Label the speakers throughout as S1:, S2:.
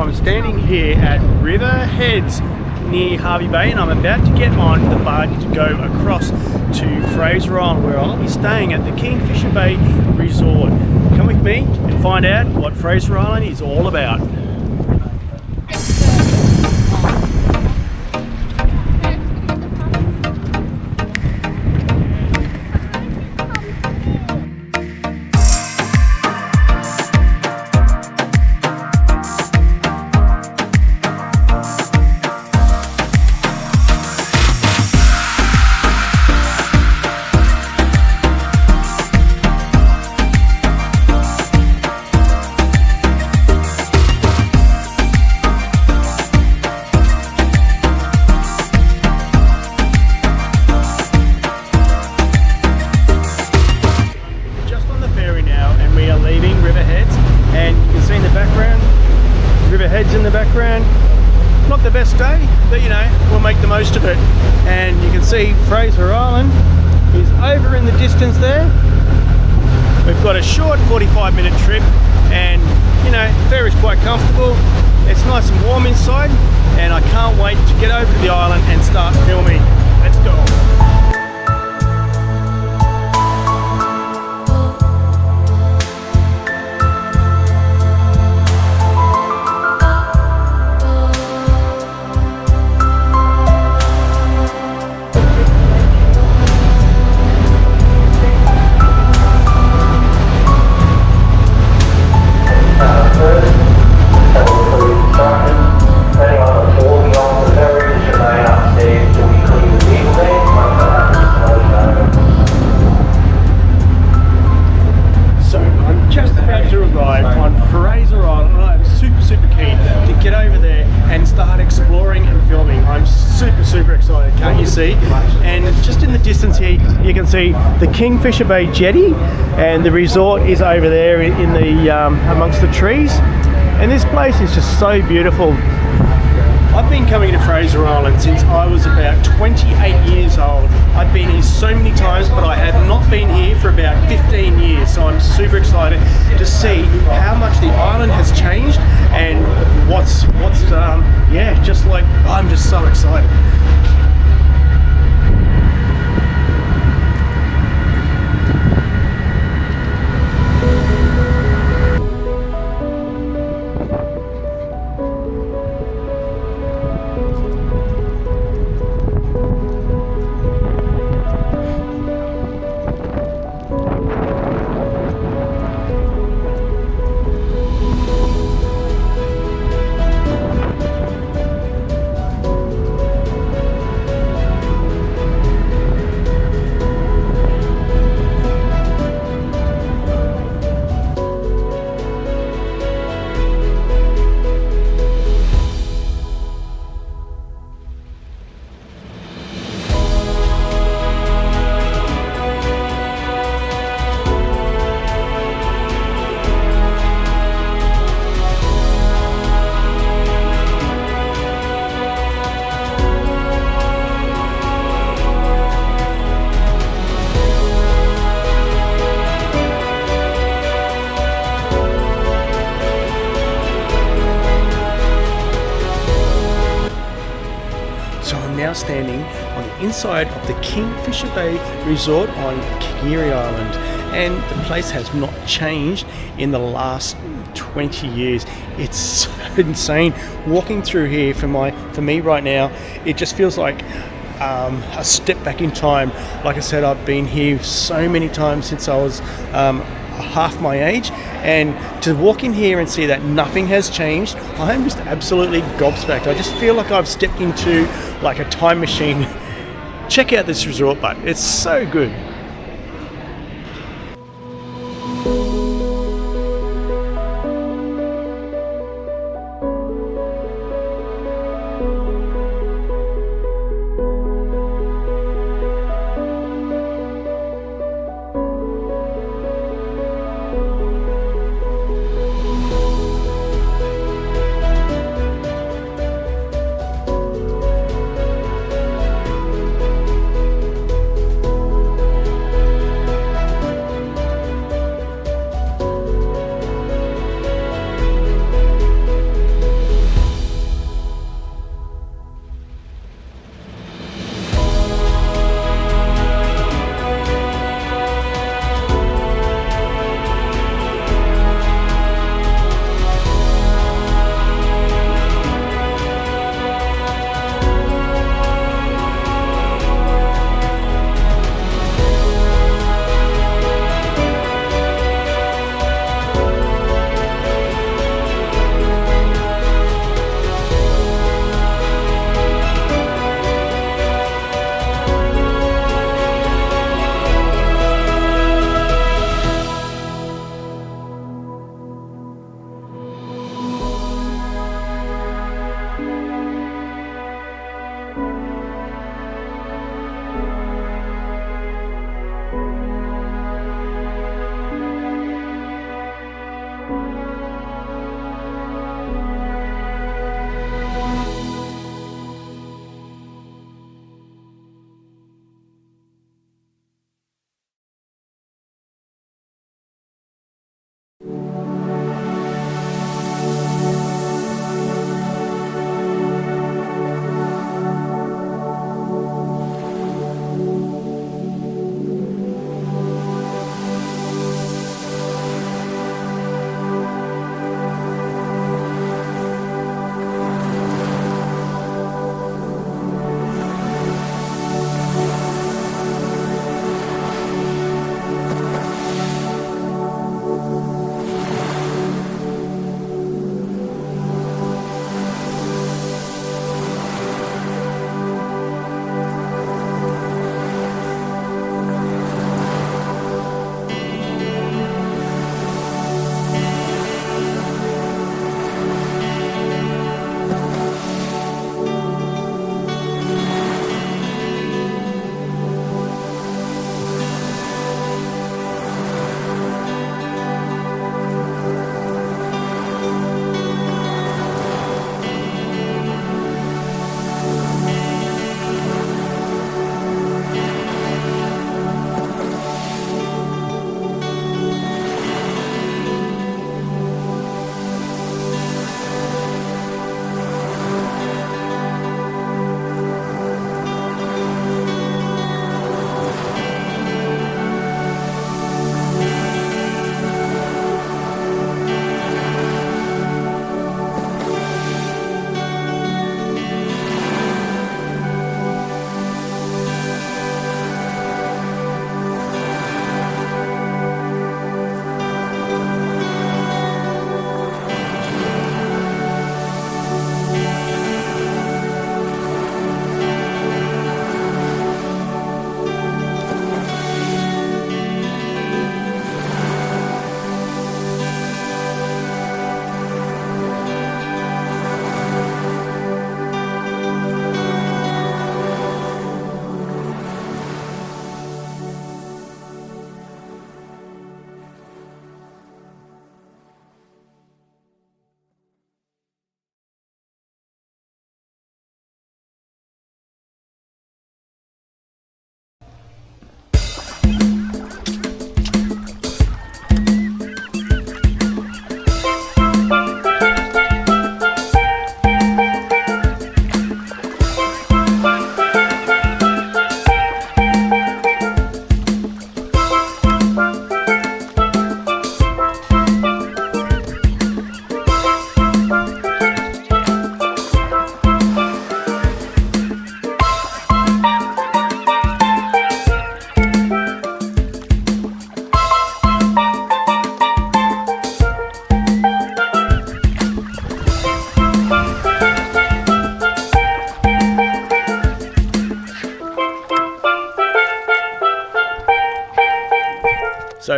S1: I'm standing here at River Heads near Hervey Bay, and I'm about to get on the barge to go across to Fraser Island, where I'll be staying at the Kingfisher Bay Resort. Come with me and find out what Fraser Island is all about. In the background, not the best day, but you know, we'll make the most of it. And you can see Fraser Island is over in the distance there. We've got a short 45-minute trip, and you know, the fare is quite comfortable. It's nice and warm inside, and I can't wait to get over to the island and start filming. Let's go. Super excited, can't you see? And just in the distance here you can see the Kingfisher Bay jetty, and the resort is over there in the amongst the trees, and this place is just so beautiful. I've been coming to Fraser Island since I was about 28 years old. I've been here so many times, but I have not been here for about 15 years, so I'm super excited to see how much the island has changed and what's yeah, just like, I'm just so excited. Now standing on the inside of the Kingfisher Bay Resort on Kingfisher Island, and the place has not changed in the last 20 years. It's so insane walking through here. For me right now, it just feels like a step back in time. Like I said, I've been here so many times since I was half my age, and to walk in here and see that nothing has changed, I'm just absolutely gobsmacked. I just feel like I've stepped into like a time machine. Check out this resort, but it's so good.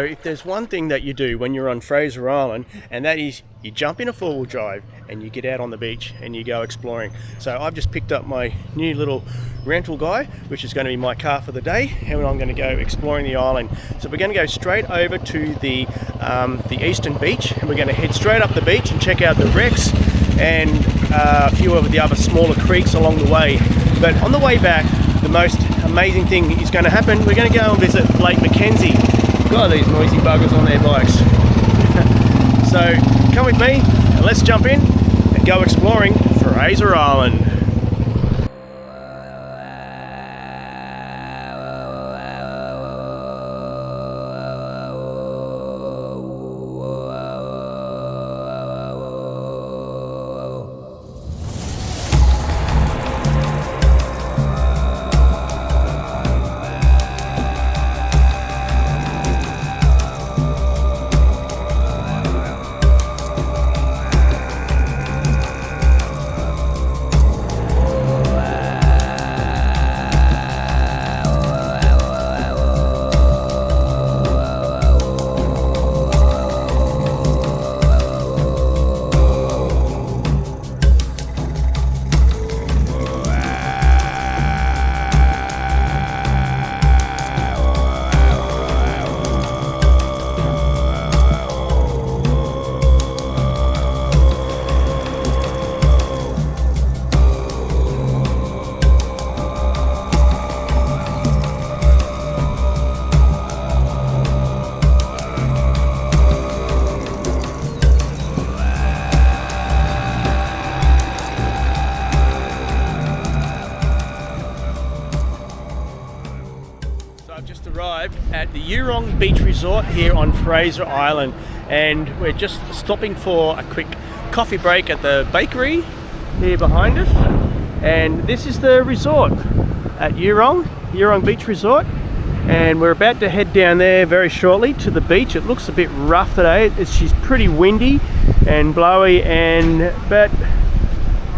S1: So if there's one thing that you do when you're on Fraser Island, and that is you jump in a four-wheel drive and you get out on the beach and you go exploring. So I've just picked up my new little rental guy, which is going to be my car for the day, and I'm going to go exploring the island. So we're going to go straight over to the eastern beach, and we're going to head straight up the beach and check out the wrecks and a few of the other smaller creeks along the way. But on the way back, the most amazing thing is going to happen. We're going to go and visit Lake McKenzie. God, these noisy buggers on their bikes. So come with me and let's jump in and go exploring Fraser Island. Arrived at the Beach Resort here on Fraser Island, and we're just stopping for a quick coffee break at the bakery here behind us. And this is the resort at Beach Resort, and we're about to head down there very shortly to the beach. It looks a bit rough today. She's pretty windy and blowy, but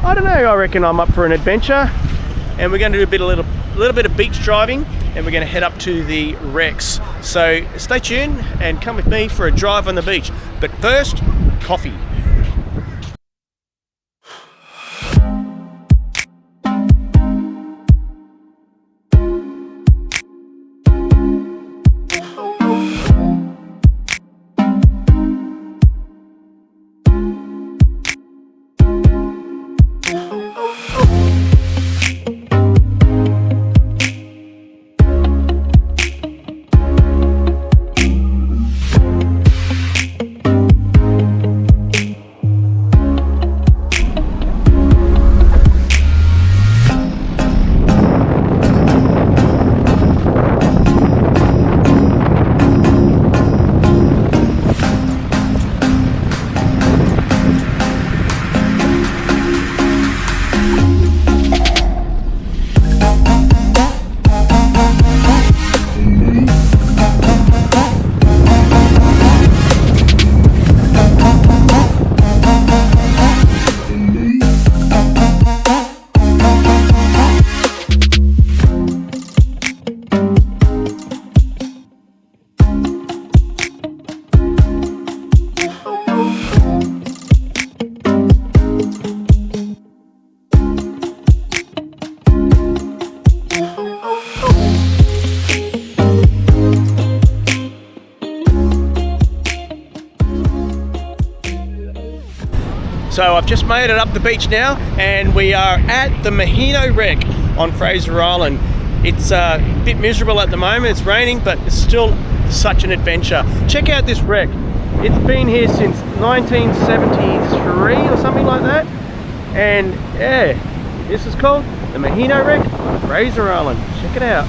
S1: I don't know, I reckon I'm up for an adventure, and we're going to do a little bit of beach driving, and we're going to head up to the wrecks. So stay tuned and come with me for a drive on the beach. But first, coffee. So I've just made it up the beach now, and we are at the Mahino wreck on Fraser Island. It's a bit miserable at the moment, it's raining, but it's still such an adventure. Check out this wreck. It's been here since 1973 or something like that. And yeah, this is called the Mahino wreck on Fraser Island. Check it out.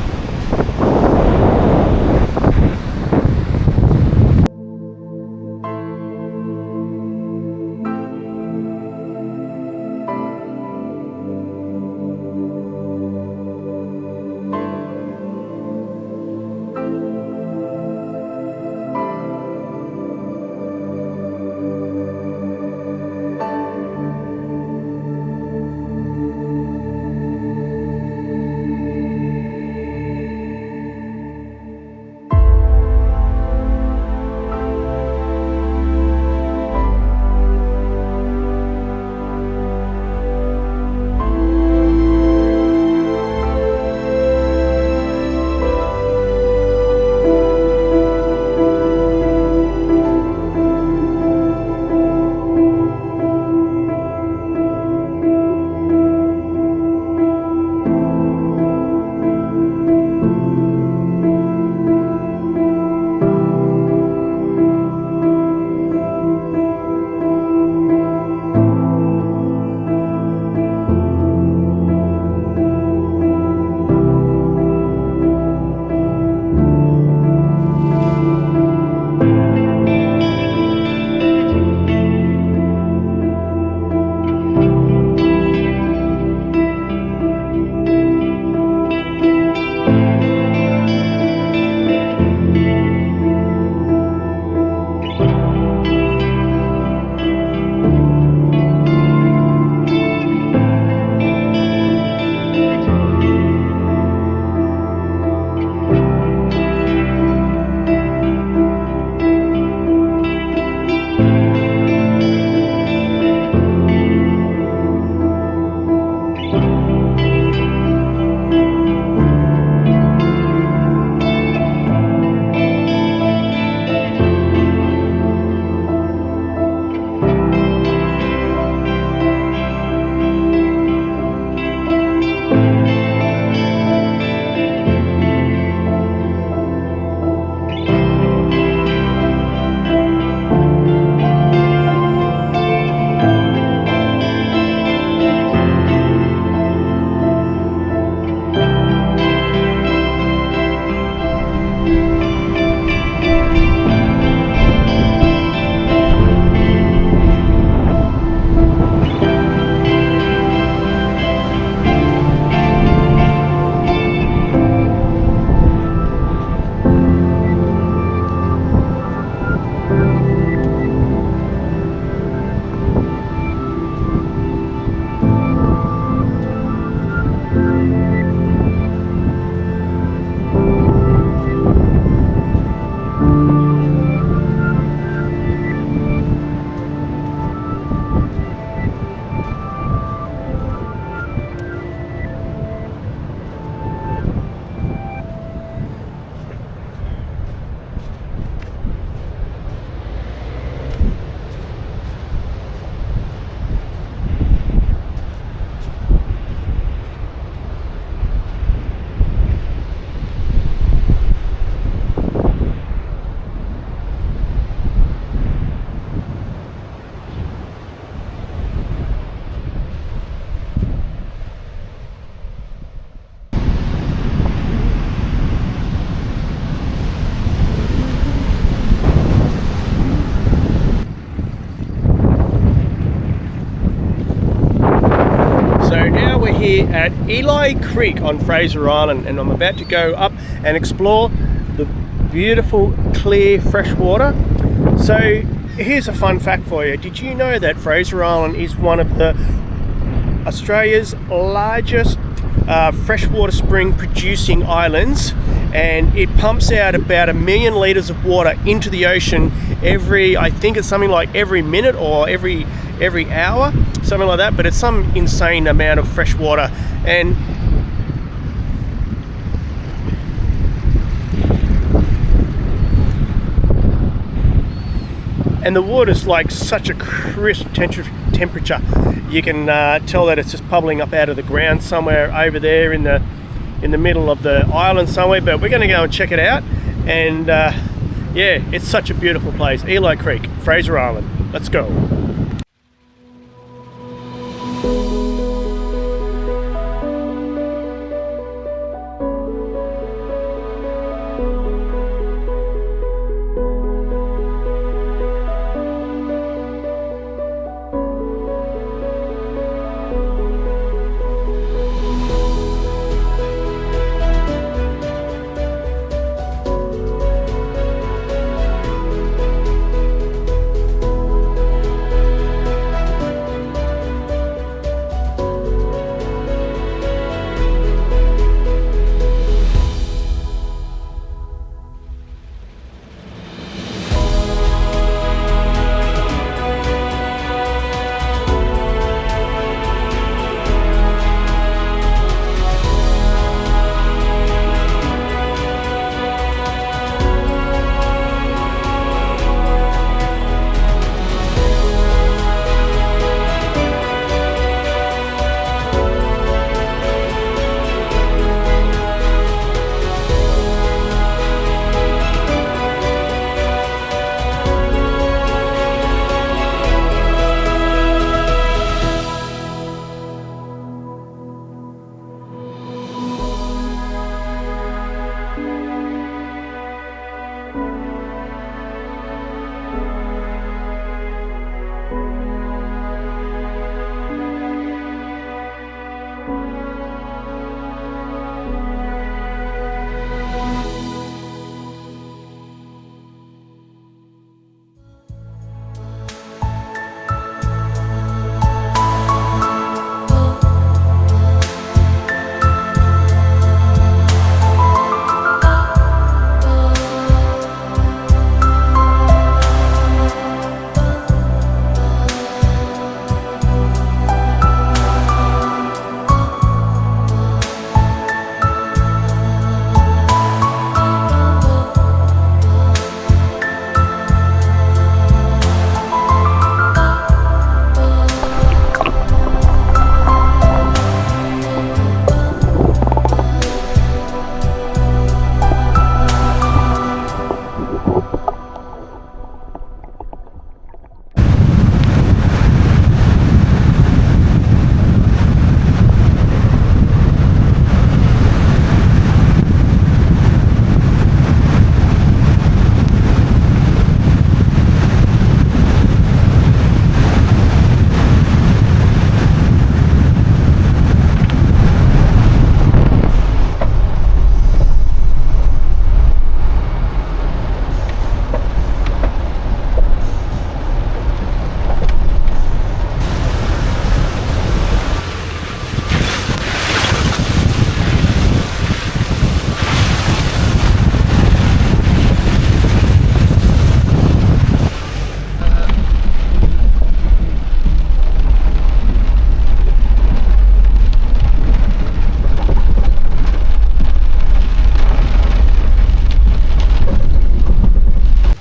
S1: here at Eli Creek on Fraser Island, and I'm about to go up and explore the beautiful clear fresh water. So here's a fun fact for you. Did you know that Fraser Island is one of the Australia's largest freshwater spring producing islands, and it pumps out about 1 million litres of water into the ocean I think it's something like every minute or every hour, something like that, but it's some insane amount of fresh water. And the water's like such a crisp temperature. You can tell that it's just bubbling up out of the ground somewhere over there in the middle of the island somewhere, but we're going to go and check it out. And yeah, it's such a beautiful place. Eli Creek, Fraser Island. Let's go.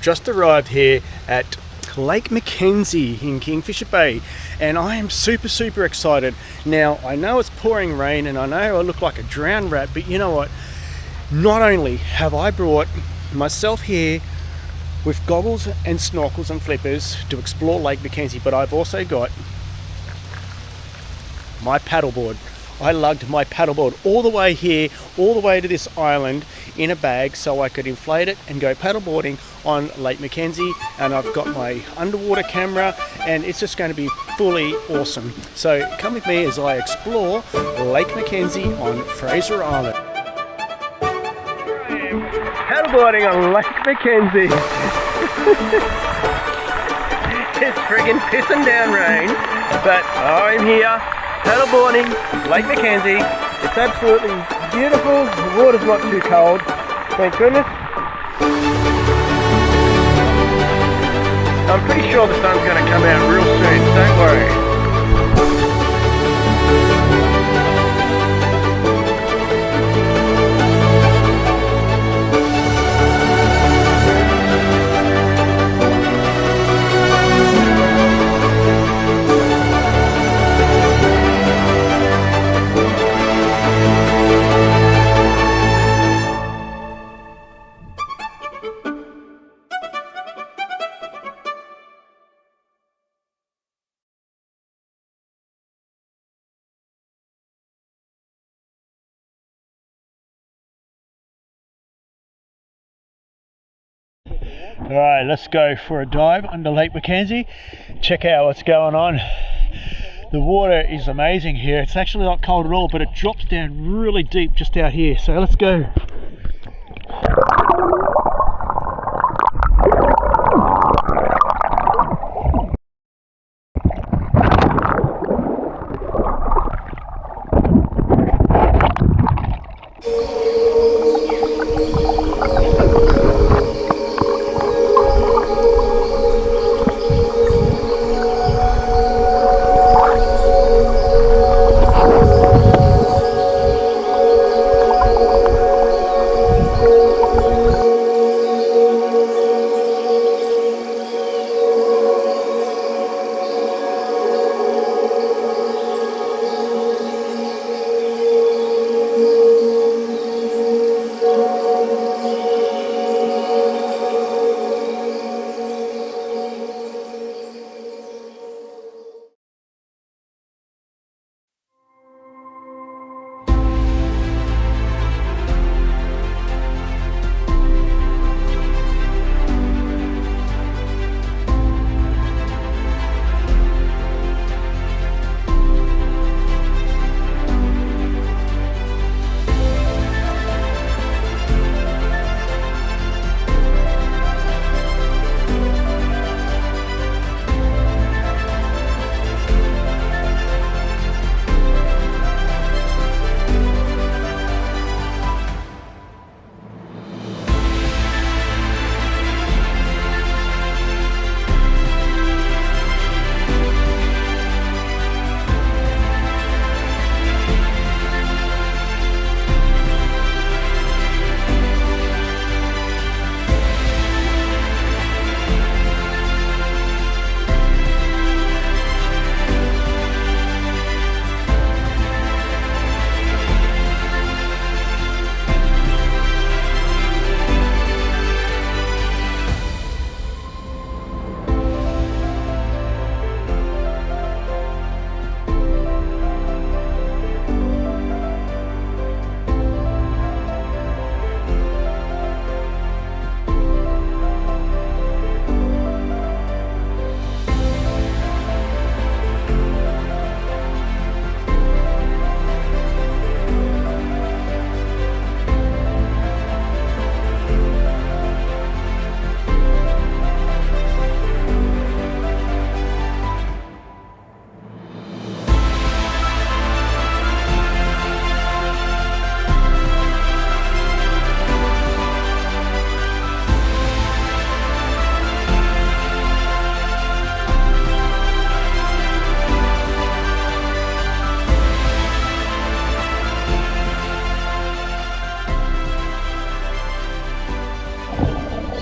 S1: Just arrived here at Lake McKenzie in Kingfisher Bay, and I am super excited. Now, I know it's pouring rain and I know I look like a drowned rat, but you know what? Not only have I brought myself here with goggles and snorkels and flippers to explore Lake McKenzie, but I've also got my paddleboard. I lugged my paddleboard all the way here, all the way to this island in a bag so I could inflate it and go paddleboarding on Lake McKenzie. And I've got my underwater camera and it's just going to be fully awesome. So come with me as I explore Lake McKenzie on Fraser Island. Paddleboarding on Lake McKenzie. It's friggin' pissing down rain, but I'm here paddleboarding Lake McKenzie. It's absolutely beautiful. The water's not too cold, thank goodness. I'm pretty sure the sun's going to come out real soon, don't worry. Alright, let's go for a dive under Lake McKenzie. Check out what's going on. The water is amazing here. It's actually not cold at all, but it drops down really deep just out here. So let's go.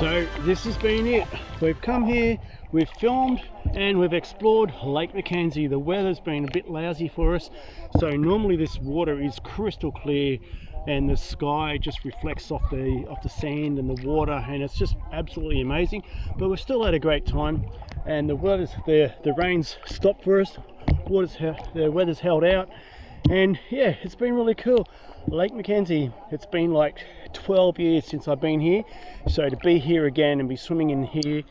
S1: So this has been it. We've come here, we've filmed and we've explored Lake McKenzie. The weather's been a bit lousy for us, so normally this water is crystal clear and the sky just reflects off the sand and the water, and it's just absolutely amazing. But we've still had a great time, and the rain's stopped for us. The weather's held out, And yeah, it's been really cool. Lake McKenzie, it's been like 12 years since I've been here, so to be here again and be swimming in here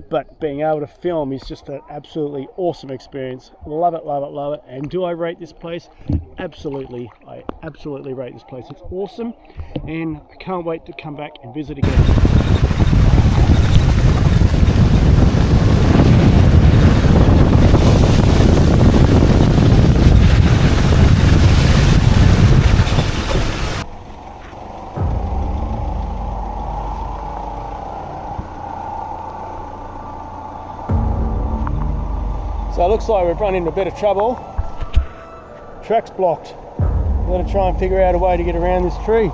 S1: but being able to film is just an absolutely awesome experience. Love it, love it, love it. And do I rate this place? Absolutely. I absolutely rate this place. It's awesome and I can't wait to come back and visit again. So it looks like we've run into a bit of trouble. Track's blocked. We're going to try and figure out a way to get around this tree.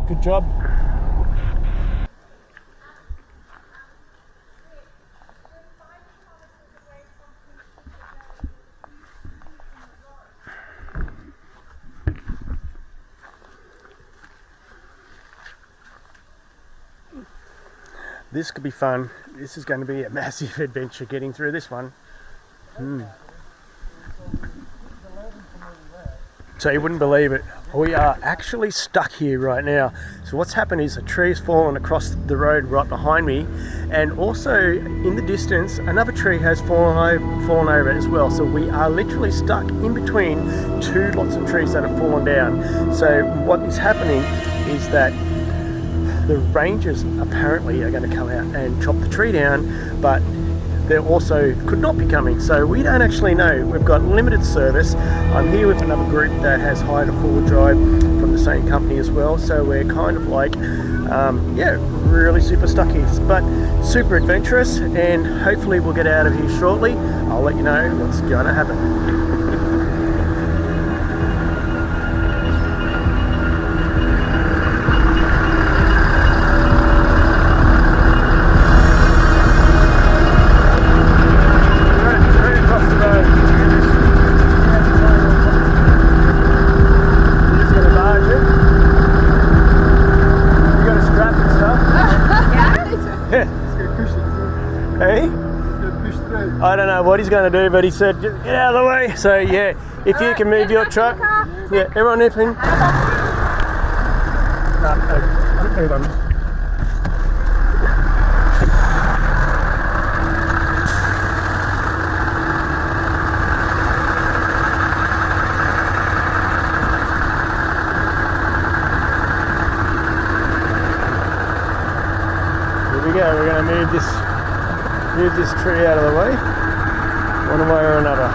S1: Good job. This could be fun. This is going to be a massive adventure getting through this one. So you wouldn't believe it, we are actually stuck here right now. So what's happened is a tree has fallen across the road right behind me, and also in the distance another tree has fallen over as well. So we are literally stuck in between two lots of trees that have fallen down. So what is happening is that the rangers apparently are going to come out and chop the tree down, but they also could not be coming, so we don't actually know. We've got limited service. I'm here with another group that has hired a four-wheel drive from the same company as well, so we're kind of like yeah, really super stuck here, but super adventurous, and hopefully we'll get out of here shortly. I'll let you know what's going to happen. I don't know what he's going to do, but he said, just get out of the way. So yeah, if you can move your truck. Yeah, everyone nip in. Here we go, we're going to move this tree out of the way, one way or another.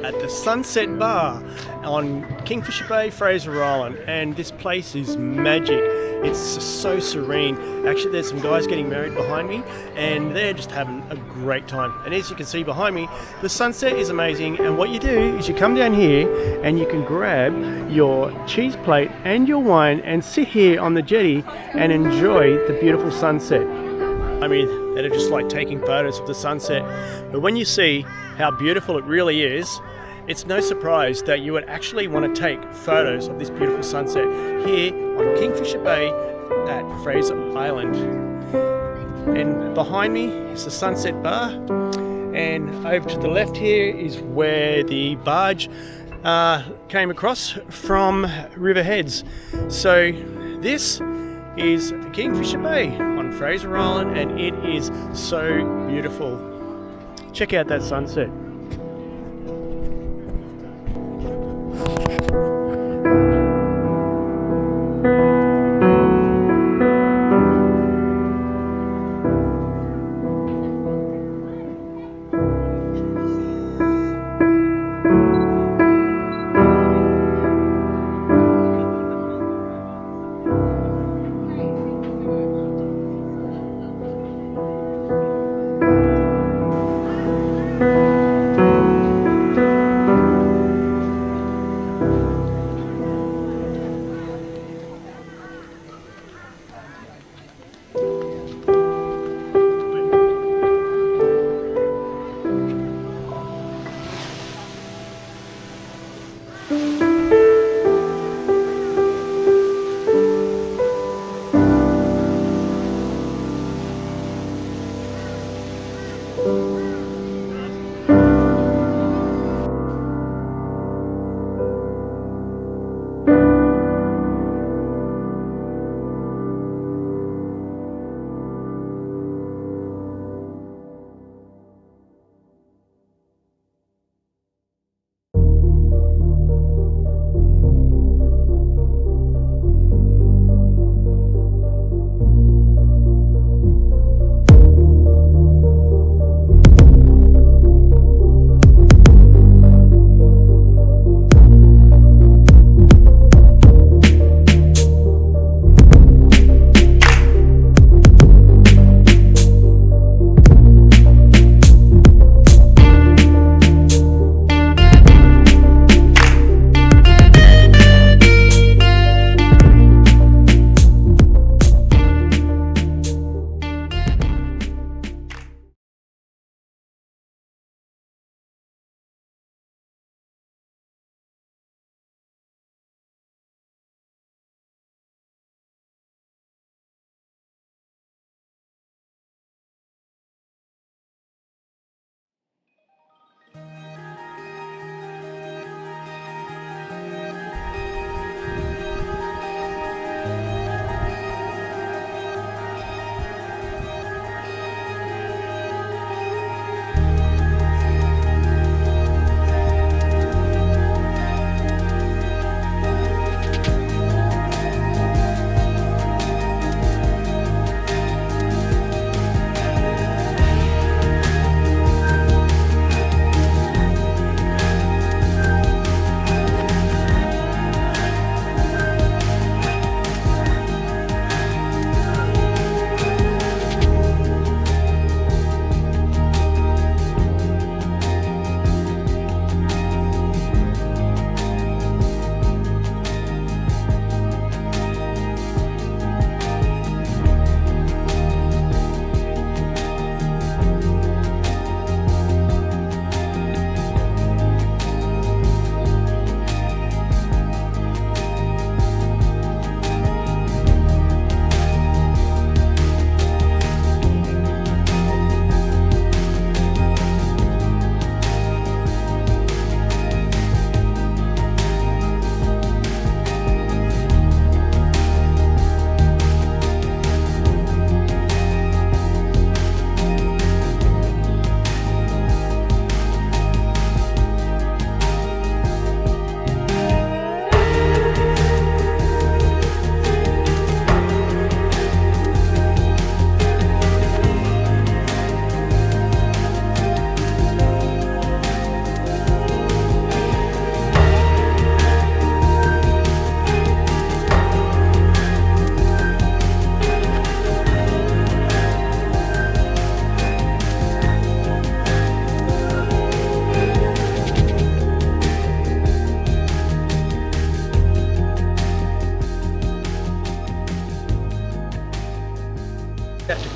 S1: At the Sunset Bar on Kingfisher Bay, Fraser Island, and this place is magic. It's so serene. Actually, there's some guys getting married behind me, and they're just having a great time. And as you can see behind me, the sunset is amazing. And what you do is you come down here and you can grab your cheese plate and your wine and sit here on the jetty and enjoy the beautiful sunset. I mean, they're just like taking photos of the sunset. But when you see how beautiful it really is, it's no surprise that you would actually want to take photos of this beautiful sunset here on Kingfisher Bay at Fraser Island. And behind me is the Sunset Bar, and over to the left here is where the barge came across from Riverheads. So this is Kingfisher Bay on Fraser Island, and it is so beautiful. Check out that sunset.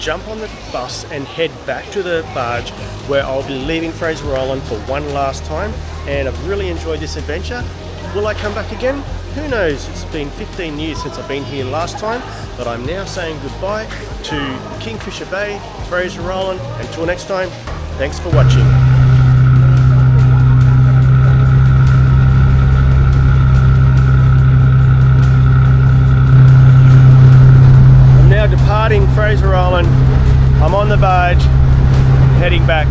S1: jump on the bus and head back to the barge where I'll be leaving Fraser Island for one last time. And I've really enjoyed this adventure. Will I come back again? Who knows? It's been 15 years since I've been here last time, but I'm now saying goodbye to Kingfisher Bay, Fraser Island. Until next time, thanks for watching. Departing Fraser Island. I'm on the barge, heading back